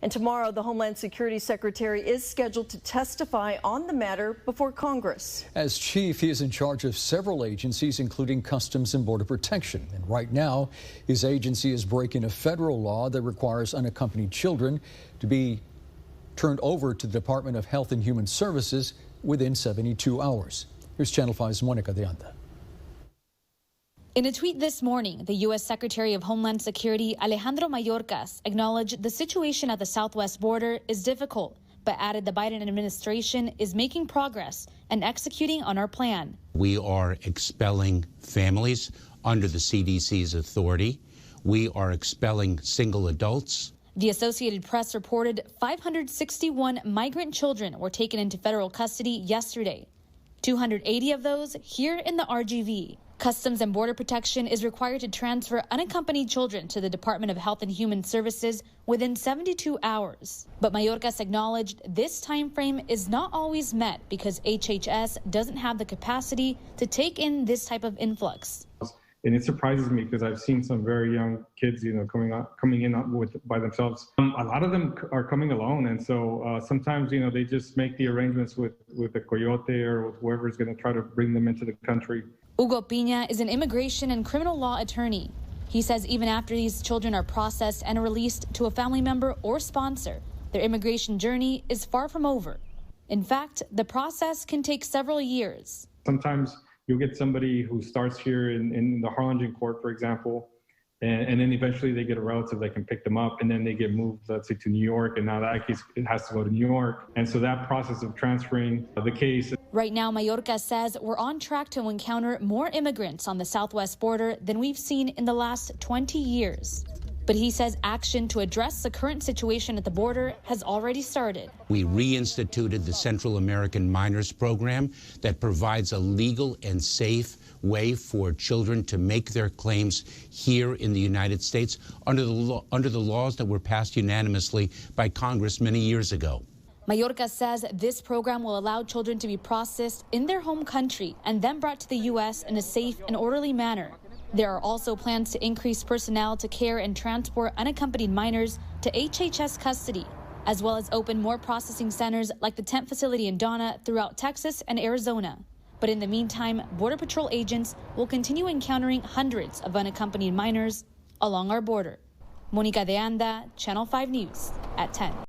And tomorrow, the Homeland Security Secretary is scheduled to testify on the matter before Congress. As chief, he is in charge of several agencies, including Customs and Border Protection. And right now, his agency is breaking a federal law that requires unaccompanied children to be turned over to the Department of Health and Human Services within 72 hours. Here's Channel 5's Monica de Anda. In a tweet this morning, the U.S. Secretary of Homeland Security Alejandro Mayorkas acknowledged the situation at the southwest border is difficult, but added the Biden administration is making progress and executing on our plan. We are expelling families under the CDC's authority. We are expelling single adults. The Associated Press reported 561 migrant children were taken into federal custody yesterday, 280 of those here in the RGV. Customs and Border Protection is required to transfer unaccompanied children to the Department of Health and Human Services within 72 hours. But Mayorkas acknowledged this time frame is not always met because HHS doesn't have the capacity to take in this type of influx. And it surprises me because I've seen some very young kids, coming in by themselves. A lot of them are coming alone, and so sometimes, they just make the arrangements with the coyote or with whoever's going to try to bring them into the country. Hugo Pina is an immigration and criminal law attorney. He says even after these children are processed and released to a family member or sponsor, their immigration journey is far from over. In fact, the process can take several years. Sometimes you'll get somebody who starts here in the Harlingen court, for example, and then eventually they get a relative that can pick them up, and then they get moved, let's say, to New York, and now that case it has to go to New York. And so that process of transferring the case. Right now, Mayorkas says we're on track to encounter more immigrants on the southwest border than we've seen in the last 20 years. But he says action to address the current situation at the border has already started. We reinstituted the Central American Minors Program that provides a legal and safe way for children to make their claims here in the United States under the laws that were passed unanimously by Congress many years ago. Mayorkas says this program will allow children to be processed in their home country and then brought to the U.S. in a safe and orderly manner. There are also plans to increase personnel to care and transport unaccompanied minors to HHS custody, as well as open more processing centers like the tent facility in Donna throughout Texas and Arizona. But in the meantime, Border Patrol agents will continue encountering hundreds of unaccompanied minors along our border. Monica de Anda, Channel 5 News at 10.